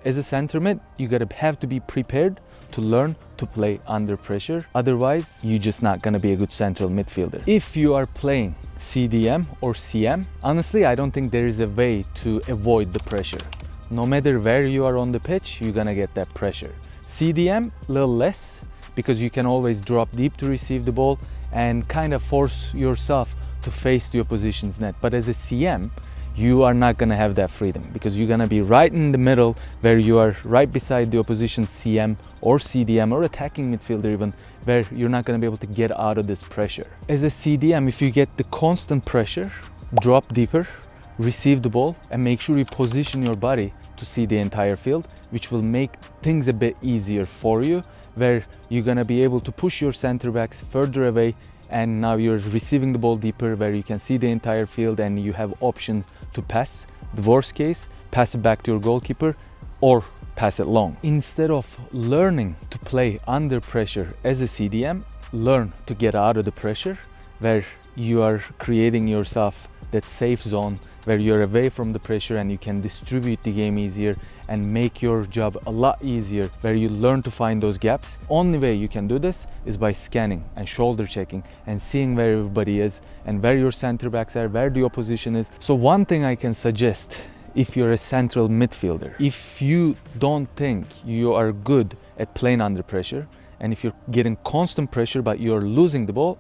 as a center mid, you gotta have to be prepared to learn to play under pressure. Otherwise, you're just not gonna be a good central midfielder. If you are playing CDM or CM, honestly, I don't think there is a way to avoid the pressure. No matter where you are on the pitch, you're gonna get that pressure. CDM, a little less, because you can always drop deep to receive the ball and kind of force yourself to face the opposition's net. But as a CM, you are not gonna have that freedom, because you're gonna be right in the middle where you are right beside the opposition CM or CDM or attacking midfielder even, where you're not gonna be able to get out of this pressure. As a CDM, if you get the constant pressure, drop deeper, receive the ball, and make sure you position your body to see the entire field, which will make things a bit easier for you, where you're gonna be able to push your center backs further away, and now you're receiving the ball deeper where you can see the entire field and you have options to pass. The worst case, pass it back to your goalkeeper or pass it long. Instead of learning to play under pressure as a CDM, learn to get out of the pressure, where you are creating yourself that safe zone where you're away from the pressure and you can distribute the game easier and make your job a lot easier, where you learn to find those gaps. Only way you can do this is by scanning and shoulder checking and seeing where everybody is and where your center backs are, where the opposition is. So one thing I can suggest, if you're a central midfielder, if you don't think you are good at playing under pressure, and if you're getting constant pressure but you're losing the ball,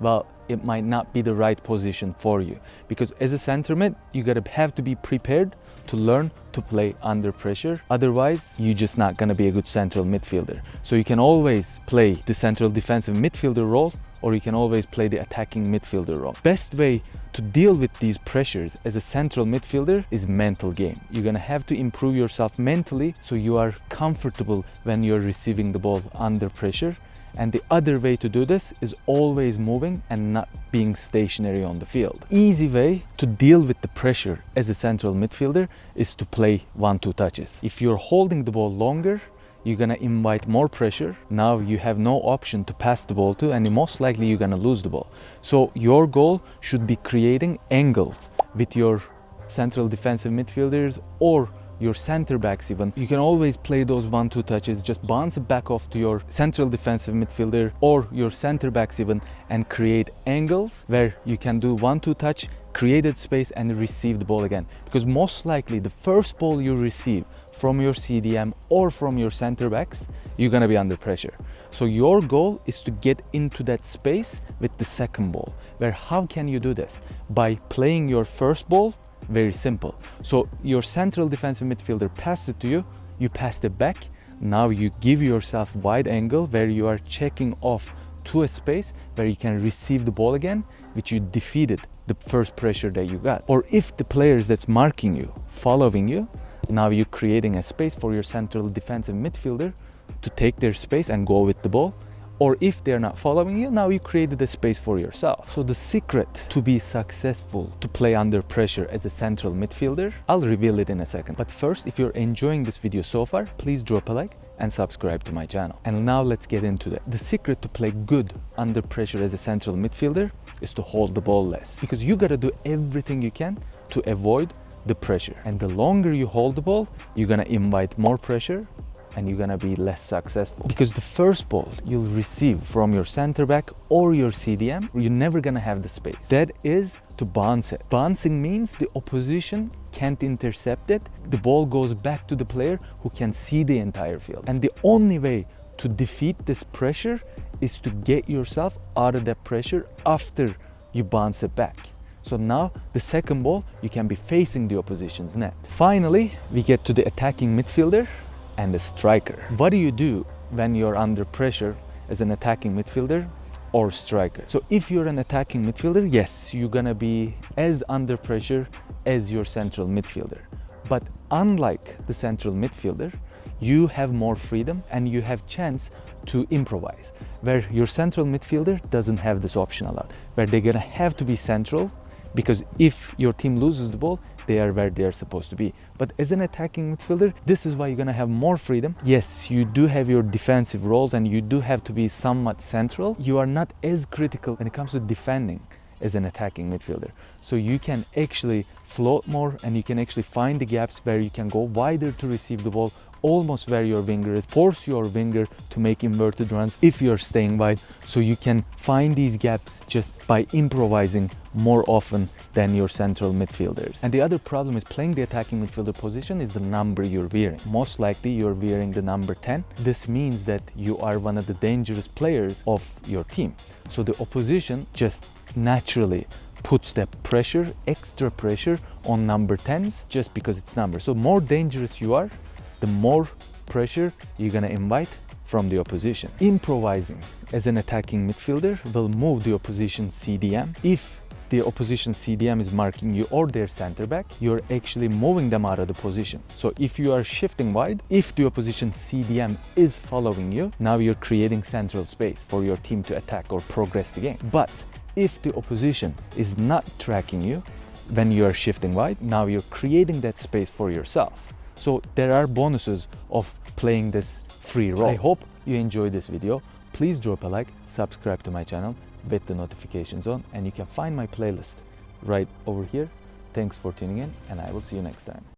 well, it might not be the right position for you, because as a center mid, you gotta have to be prepared to learn to play under pressure. Otherwise, you're just not gonna be a good central midfielder. So you can always play the central defensive midfielder role, or you can always play the attacking midfielder role. Best way to deal with these pressures as a central midfielder is mental game. You're gonna have to improve yourself mentally so you are comfortable when you're receiving the ball under pressure. And the other way to do this is always moving and not being stationary on the field. Easy way to deal with the pressure as a central midfielder is to play 1-2 touches. If you're holding the ball longer, you're gonna invite more pressure. Now you have no option to pass the ball to, and most likely you're gonna lose the ball. So your goal should be creating angles with your central defensive midfielders or your center backs even. You can always play those 1-2 touches, just bounce it back off to your central defensive midfielder or your center backs even, and create angles where you can do 1-2 touch, created space, and receive the ball again. Because most likely the first ball you receive from your CDM or from your center backs, you're gonna be under pressure. So your goal is to get into that space with the second ball. Where how can you do this? By playing your first ball. Very simple. So your central defensive midfielder passed it to you, you passed it back. Now you give yourself wide angle where you are checking off to a space where you can receive the ball again, which you defeated the first pressure that you got. Or if the players that's marking you, following you, now you're creating a space for your central defensive midfielder to take their space and go with the ball. Or if they're not following you, now you created a space for yourself. So the secret to be successful to play under pressure as a central midfielder, I'll reveal it in a second. But first, if you're enjoying this video so far, please drop a like and subscribe to my channel. And now let's get into it. The secret to play good under pressure as a central midfielder is to hold the ball less, because you gotta do everything you can to avoid the pressure. And the longer you hold the ball, you're gonna invite more pressure and you're gonna be less successful. Because the first ball you'll receive from your center back or your CDM, you're never gonna have the space. That is to bounce it. Bouncing means the opposition can't intercept it. The ball goes back to the player who can see the entire field. And the only way to defeat this pressure is to get yourself out of that pressure after you bounce it back. So now the second ball, you can be facing the opposition's net. Finally, we get to the attacking midfielder and the striker. What do you do when you're under pressure as an attacking midfielder or striker? So if you're an attacking midfielder, yes, you're gonna be as under pressure as your central midfielder. But unlike the central midfielder, you have more freedom and you have chance to improvise, where your central midfielder doesn't have this option a lot, where they're gonna have to be central, because if your team loses the ball, they are where they're supposed to be. But as an attacking midfielder, this is why you're gonna have more freedom. Yes, you do have your defensive roles and you do have to be somewhat central. You are not as critical when it comes to defending as an attacking midfielder. So you can actually float more and you can actually find the gaps where you can go wider to receive the ball, almost where your winger is, force your winger to make inverted runs if you're staying wide. So you can find these gaps just by improvising more often than your central midfielders. And the other problem is playing the attacking midfielder position is the number you're wearing. Most likely you're wearing the number 10. This means that you are one of the dangerous players of your team. So the opposition just naturally puts that pressure, extra pressure on number 10s just because it's number. So more dangerous you are, the more pressure you're gonna invite from the opposition. Improvising as an attacking midfielder will move the opposition CDM. If the opposition CDM is marking you or their center back, you're actually moving them out of the position. So if you are shifting wide, if the opposition CDM is following you, now you're creating central space for your team to attack or progress the game. But if the opposition is not tracking you when you are shifting wide, now you're creating that space for yourself. So there are bonuses of playing this free role. I hope you enjoyed this video. Please drop a like, subscribe to my channel with the notifications on, and you can find my playlist right over here. Thanks for tuning in, and I will see you next time.